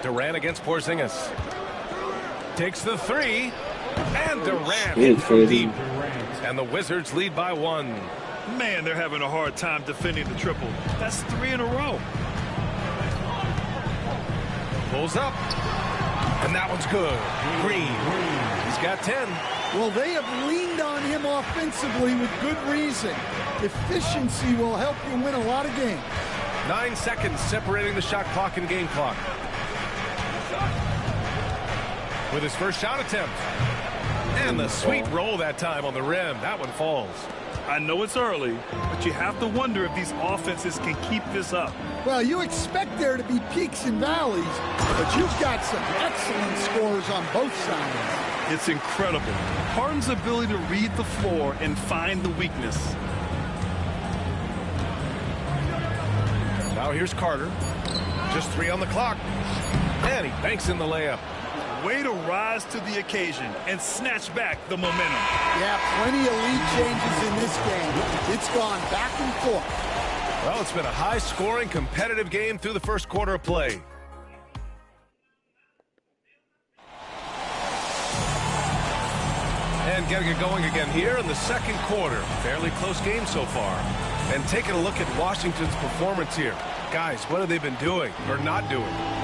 Durant against Porzingis. Takes the 3. And Durant hit from deep. And the Wizards lead by 1. Man, they're having a hard time defending the triple. That's 3 in a row. Pulls up. And that one's good. Green. He's got 10. Well, they have leaned on him offensively with good reason. Efficiency will help you win a lot of games. 9 seconds separating the shot clock and game clock. With his first shot attempt. And the sweet roll that time on the rim. That one falls. I know it's early, but you have to wonder if these offenses can keep this up. Well, you expect there to be peaks and valleys, but you've got some excellent scores on both sides. It's incredible. Harden's ability to read the floor and find the weakness. Now here's Carter. Just 3 on the clock. And he banks in the layup. Way to rise to the occasion and snatch back the momentum. Yeah, plenty of lead changes in this game. It's gone back and forth. Well, it's been a high-scoring, competitive game through the first quarter of play. And getting it going again here in the second quarter. Fairly close game so far. And taking a look at Washington's performance here. Guys, what have they been doing or not doing?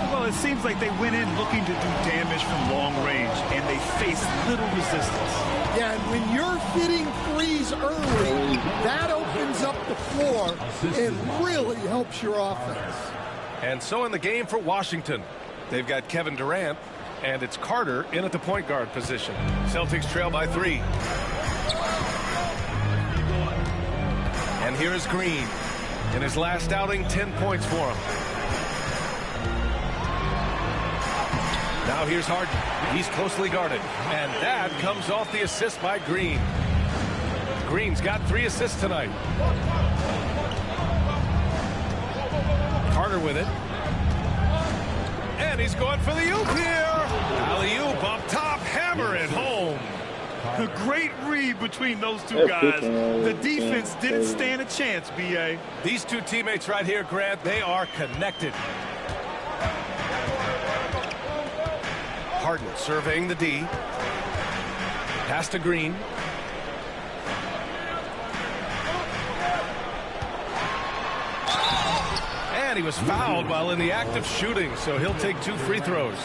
Well, it seems like they went in looking to do damage from long range, and they faced little resistance. Yeah, and when you're hitting threes early, that opens up the floor and really helps your offense. And so in the game for Washington, they've got Kevin Durant, and it's Carter in at the point guard position. Celtics trail by 3. And here is Green. In his last outing, 10 points for him. Now here's Harden. He's closely guarded. And that comes off the assist by Green. Green's got 3 assists tonight. Carter with it. And he's going for the oop here. Alley-oop up top, hammer it home. A great read between those two guys. The defense didn't stand a chance, B.A. These two teammates right here, Grant, they are connected. Harden surveying the D. Pass to Green. And he was fouled while in the act of shooting, so he'll take 2 free throws.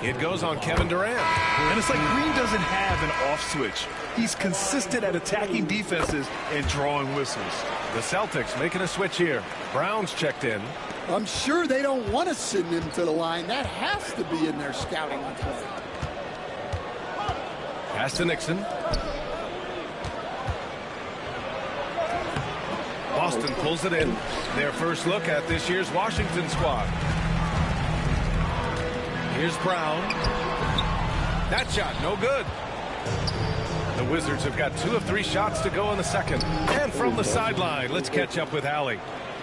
It goes on Kevin Durant. And it's like Green doesn't have an off switch. He's consistent at attacking defenses and drawing whistles. The Celtics making a switch here. Brown's checked in. I'm sure they don't want to send him to the line. That has to be in their scouting report. Pass to Nixon. Boston pulls it in. Their first look at this year's Washington squad. Here's Brown. That shot, no good. The Wizards have got 2 of 3 shots to go in the second. And from the sideline, let's catch up with Allie.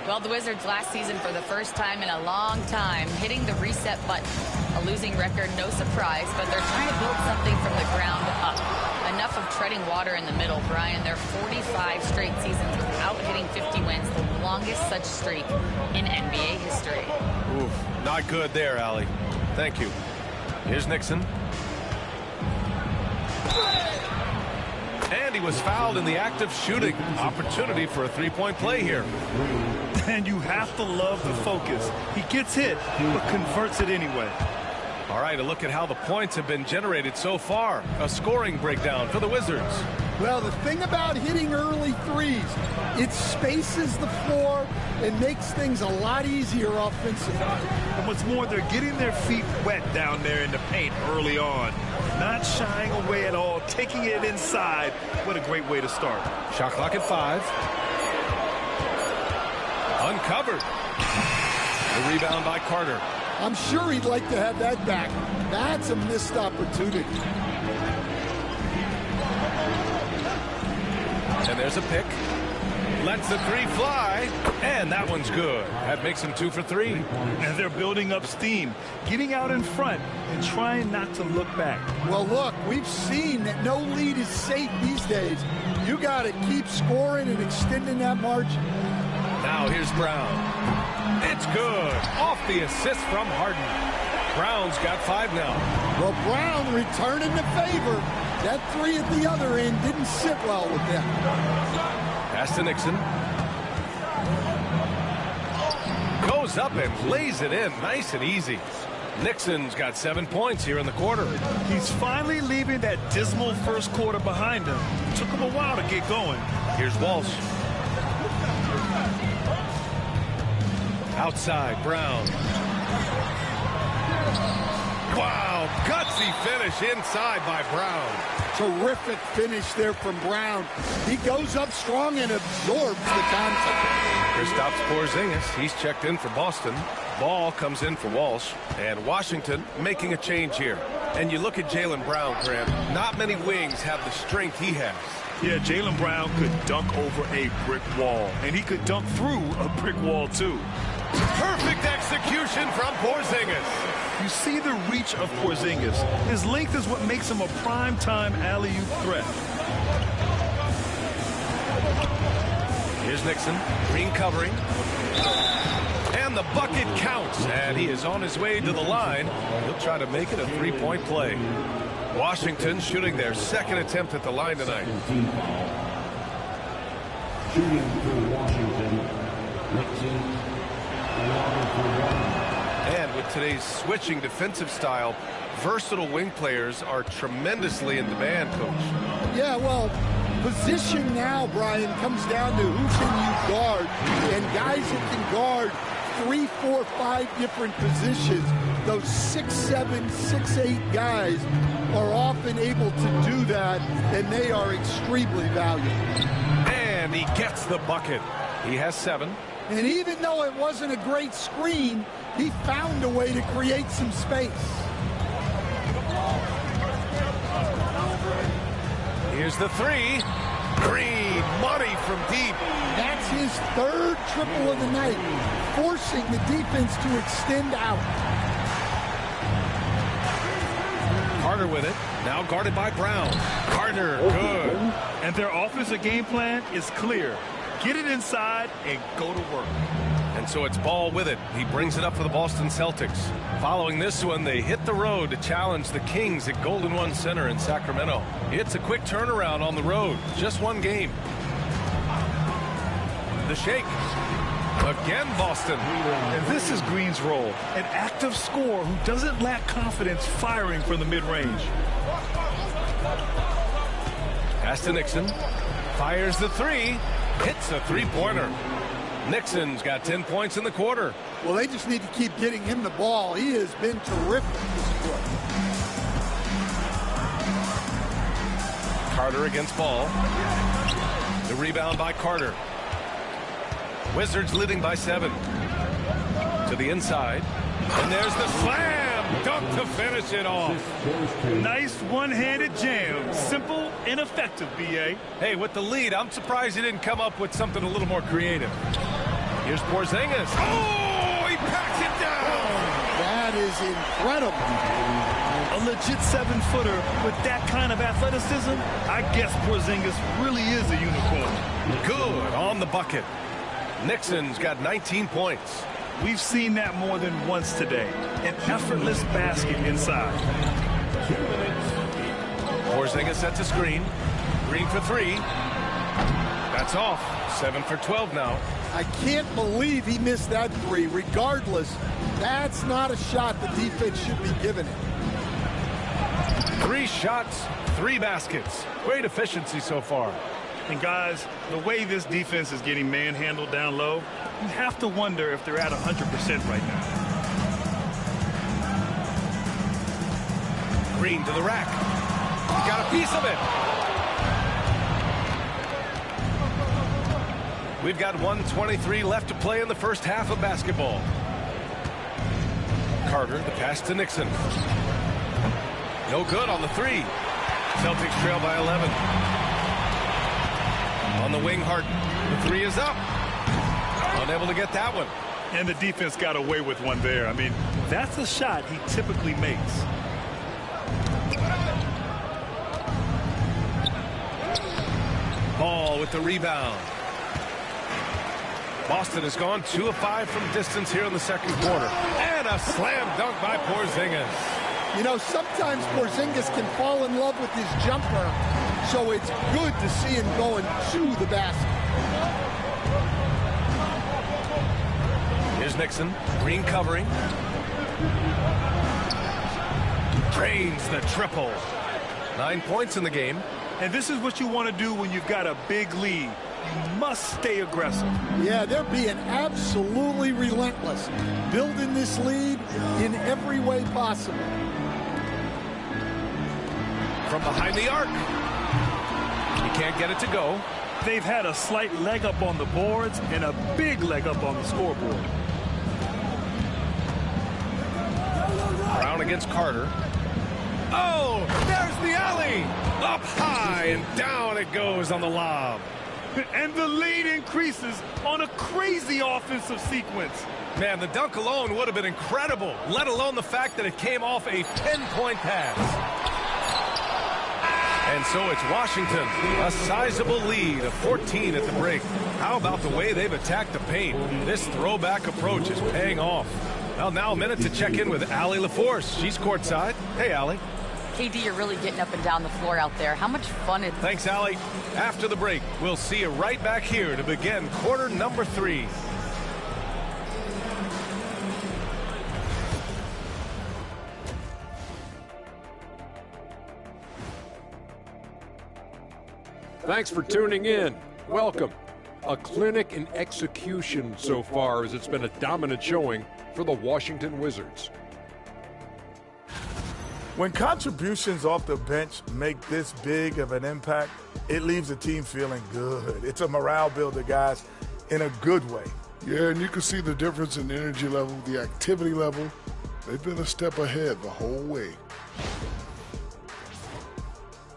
Well, the Wizards last season, for the first time in a long time, hitting the reset button. A losing record, no surprise, but they're trying to build something from the ground up. Enough of treading water in the middle, Brian. They're 45 straight seasons without hitting 50 wins, the longest such streak in NBA history. Oof, not good there, Allie. Thank you. Here's Nixon. And he was fouled in the act of shooting. Opportunity for a three-point play here. And you have to love the focus. He gets hit, but converts it anyway. All right, a look at how the points have been generated so far. A scoring breakdown for the Wizards. Well, the thing about hitting early threes, it spaces the floor and makes things a lot easier offensively. And what's more, they're getting their feet wet down there in the paint early on. Not shying away at all, taking it inside. What a great way to start. Shot clock at 5. Uncovered. The rebound by Carter. I'm sure he'd like to have that back. That's a missed opportunity. And there's a pick. Lets the three fly. And that one's good. That makes him 2 for 3. And they're building up steam, getting out in front and trying not to look back. Well, look, we've seen that no lead is safe these days. You got to keep scoring and extending that margin. Now here's Brown. It's good. Off the assist from Harden. Brown's got 5 now. Well, Brown returning the favor. That three at the other end didn't sit well with them. Pass to Nixon. Goes up and lays it in. Nice and easy. Nixon's got 7 points here in the quarter. He's finally leaving that dismal first quarter behind him. It took him a while to get going. Here's Walsh. Outside, Brown. Wow, gutsy finish inside by Brown. Terrific finish there from Brown. He goes up strong and absorbs the contact. Kristaps Porzingis, he's checked in for Boston. Ball comes in for Walsh. And Washington making a change here. And you look at Jaylen Brown, Grant. Not many wings have the strength he has. Yeah, Jaylen Brown could dunk over a brick wall. And he could dunk through a brick wall, too. Perfect execution from Porzingis. You see the reach of Porzingis. His length is what makes him a prime-time alley-oop threat. Here's Nixon. Green covering. And the bucket counts. And he is on his way to the line. He'll try to make it a three-point play. Washington shooting their second attempt at the line tonight. Shooting for Washington. Nixon. And with today's switching defensive style, versatile wing players are tremendously in demand, Coach. Yeah, well, position now, Brian, comes down to who can you guard. And guys that can guard 3, 4, 5 different positions, those 6'7", 6'8" guys are often able to do that, and they are extremely valuable. And he gets the bucket. He has 7. And even though it wasn't a great screen, he found a way to create some space. Here's the 3. Green, money from deep. That's his 3rd triple of the night, forcing the defense to extend out. Carter with it, now guarded by Brown. Carter, good. And their offensive game plan is clear. Get it inside and go to work. And so it's Ball with it. He brings it up for the Boston Celtics. Following this one, they hit the road to challenge the Kings at Golden One Center in Sacramento. It's a quick turnaround on the road. Just one game. The shake. Again, Boston. And this is Green's role. An active scorer who doesn't lack confidence firing from the mid-range. Pass to Nixon. Fires the 3. Hits a three-pointer. Nixon's got 10 points in the quarter. Well, they just need to keep getting him the ball. He has been terrific this quarter. Carter against Ball. The rebound by Carter. Wizards leading by 7. To the inside. And there's the slam. Dunk to finish it off. Nice one-handed jam. Simple and effective, B.A. Hey, with the lead, I'm surprised he didn't come up with something a little more creative. Here's Porzingis. Oh, he packs it down. That is incredible. A legit 7-footer with that kind of athleticism, I guess Porzingis really is a unicorn. Good on the bucket. Nixon's got 19 points. We've seen that more than once today. An effortless basket inside. Porzingis sets a screen. Green for 3. That's off. 7 for 12 now. I can't believe he missed that 3. Regardless, that's not a shot the defense should be giving him. 3 shots, 3 baskets. Great efficiency so far. And guys, the way this defense is getting manhandled down low, you have to wonder if they're at 100% right now. Green to the rack. He's got a piece of it. We've got 1:23 left to play in the first half of basketball. Carter, the pass to Nixon. No good on the 3. Celtics trail by 11. On the wing, Harden. The 3 is up. Unable to get that one. And the defense got away with one there. I mean, that's a shot he typically makes. Ball with the rebound. Boston has gone 2 of 5 from distance here in the second quarter. And a slam dunk by Porzingis. You know, sometimes Porzingis can fall in love with his jumper, so it's good to see him going to the basket. Here's Nixon. Green covering. Drains the triple. 9 points in the game. And this is what you want to do when you've got a big lead. You must stay aggressive. Yeah, they're being absolutely relentless, building this lead in every way possible. From behind the arc. He can't get it to go. They've had a slight leg up on the boards and a big leg up on the scoreboard. Brown against Carter. Oh, there's the alley. Up high and down it goes on the lob. And the lead increases on a crazy offensive sequence. Man, the dunk alone would have been incredible, let alone the fact that it came off a 10-point pass. And so it's Washington, a sizable lead of 14 at the break. How about the way they've attacked the paint? This throwback approach is paying off. Well, now a minute to check in with Allie LaForce. She's courtside. Hey, Allie. KD, you're really getting up and down the floor out there. How much fun is... Thanks, Allie. After the break, we'll see you right back here to begin quarter number 3. Thanks for tuning in. Welcome. A clinic in execution so far, as it's been a dominant showing for the Washington Wizards. When contributions off the bench make this big of an impact, it leaves the team feeling good. It's a morale builder, guys, in a good way. Yeah, and you can see the difference in energy level, the activity level. They've been a step ahead the whole way.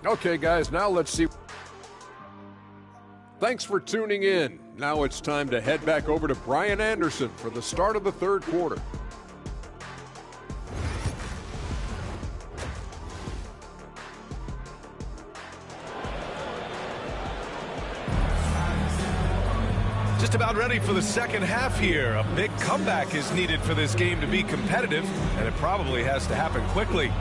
Okay, guys, now let's see. Thanks for tuning in. Now it's time to head back over to Brian Anderson for the start of the third quarter. Just about ready for the second half here. A big comeback is needed for this game to be competitive, and it probably has to happen quickly.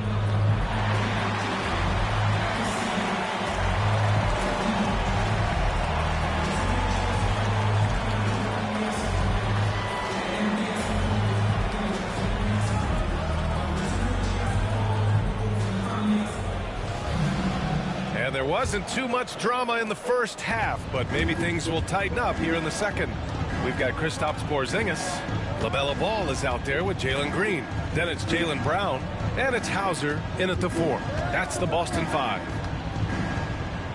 And there wasn't too much drama in the first half, but maybe things will tighten up here in the second. We've got Kristaps Porzingis. LaMelo Ball is out there with Jalen Green. Then it's Jaylen Brown, and it's Hauser in at the 4. That's the Boston 5.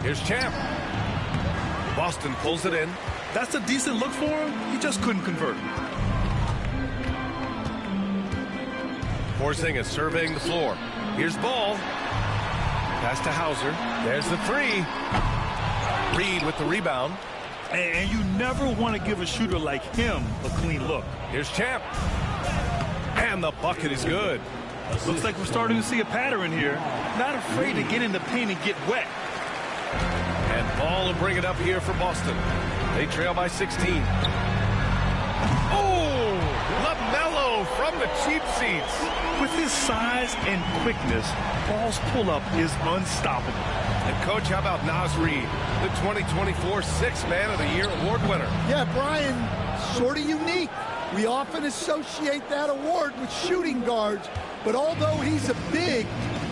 Here's Champ. Boston pulls it in. That's a decent look for him. He just couldn't convert. Porzingis surveying the floor. Here's Ball. Pass to Hauser. There's the 3. Reed with the rebound. And you never want to give a shooter like him a clean look. Here's Champ. And the bucket is good. Looks like we're starting to see a pattern here. Not afraid to get in the paint and get wet. And Ball will bring it up here for Boston. They trail by 16. Oh, LaMelo from the cheap seats. With his size and quickness, Ball's pull-up is unstoppable. And, Coach, how about Naz Reid, the 2024 Sixth Man of the Year award winner? Yeah, Brian, sort of unique. We often associate that award with shooting guards, but although he's a big,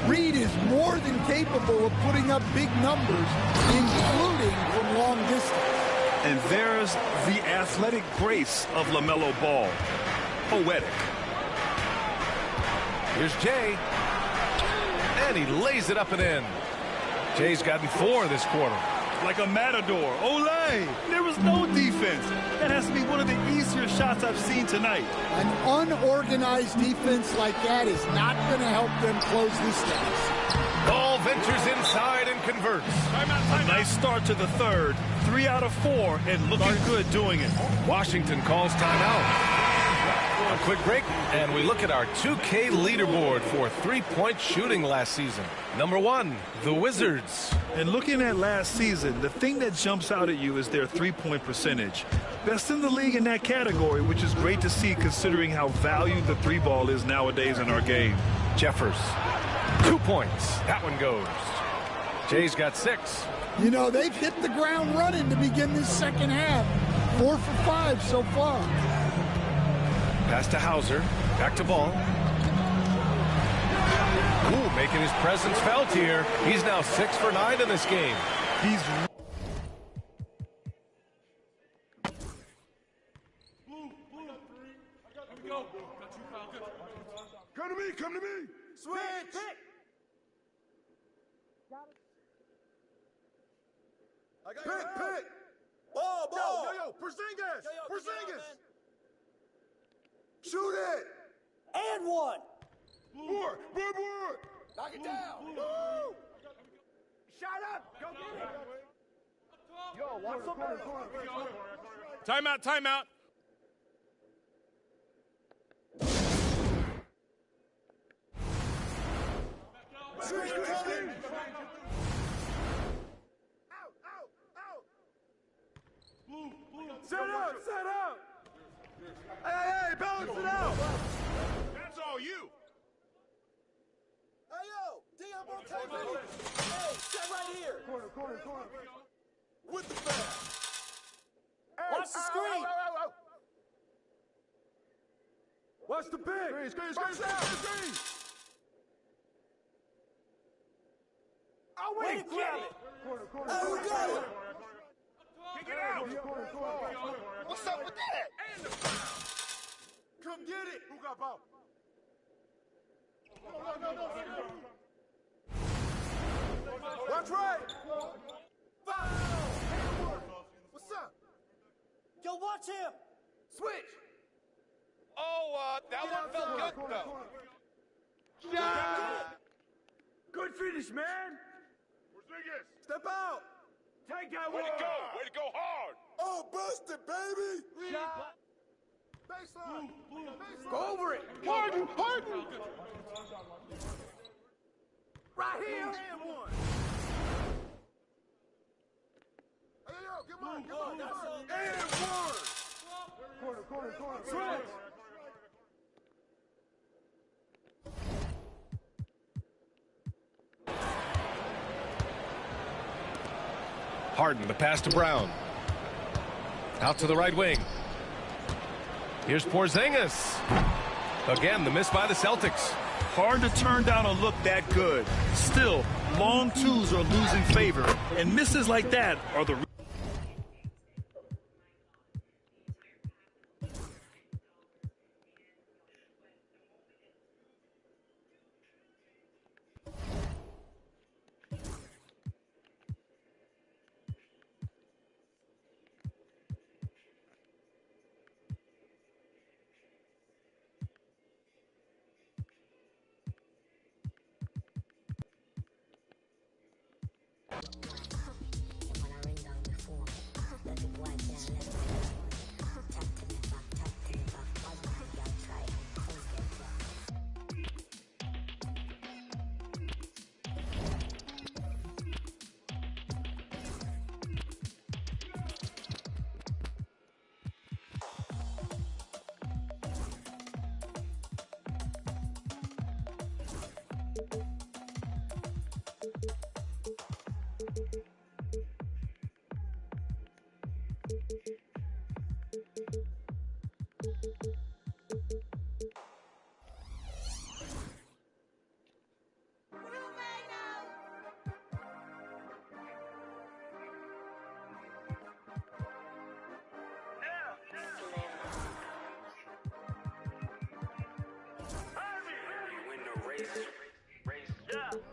Reid is more than capable of putting up big numbers, including from long distance. And there's the athletic grace of LaMelo Ball. Poetic. Here's Jay. And he lays it up and in. Jay's gotten 4 this quarter. Like a matador. Olay! There was no defense. That has to be one of the easier shots I've seen tonight. An unorganized defense like that is not going to help them close this game. Ball ventures inside and converts. A nice start to the third. 3 out of 4 and looking good doing it. Washington calls timeout. A quick break, and we look at our 2K leaderboard for three-point shooting last season. Number 1, the Wizards. And looking at last season, the thing that jumps out at you is their three-point percentage. Best in the league in that category, which is great to see considering how valued the three ball is nowadays in our game. Jeffers, 2 points. That one goes. Jay's got 6. You know, they've hit the ground running to begin this second half. 4 for 5 so far. Pass to Hauser. Back to Ball. Ooh, making his presence felt here. He's now 6 for 9 in this game. He's... Come to me, come to me. Switch. Pick. Ball. Yo, Porzingis. Shoot it. And 1. Board. Knock it down. Woo. Shot up. Go get it. Yo, watch the corner. Timeout. Set up. Hey, balance it out. That's all you. Hey, yo, D, I'm on tape. Hey, set right here. Corner. With the pass. Watch the screen. Watch the pick. Screen. Way to grab it. Corner. Who got it? Kick it out. What's up with that? Come get it. Who got ball? No. That's right. Foul. What's up? Yo, watch him. Switch. Oh, that one felt good, though. Shot. Good finish, man. Step out. Take that one. Way to go hard. Oh, busted, baby. Shot. Baseline. Go over it. Harden. Right here. And 1. Hey, yo, get mine. And 1. Corner. Switch. Harden, the pass to Brown. Out to the right wing. Here's Porzingis. Again, the miss by the Celtics. Hard to turn down a look that good. Still, long twos are losing favor, and misses like that are the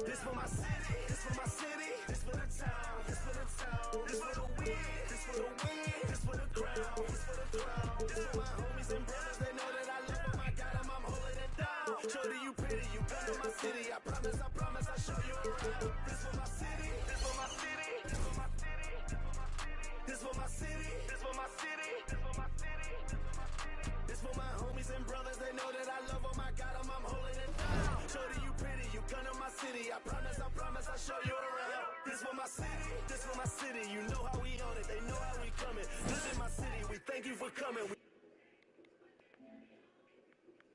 This for my city, this for my city, this for the town, this for the town, this for the win, this for the win, this for the crown, this for the crown, this for my homies and brothers, they know that I love them, I got them, I'm holding it down. Show that you pretty, you come to my city, I promise, I show you around. This for my city, this for my city, this for my city, this for my city, this for my city, this for my city, this for my homies and brothers, they know that I love them, I got them, I'm holding it down. Show that you pretty, you come to my city, I promise, I show you around. This for my city, you know how we own it, they know how we coming. This is my city, we thank you for coming.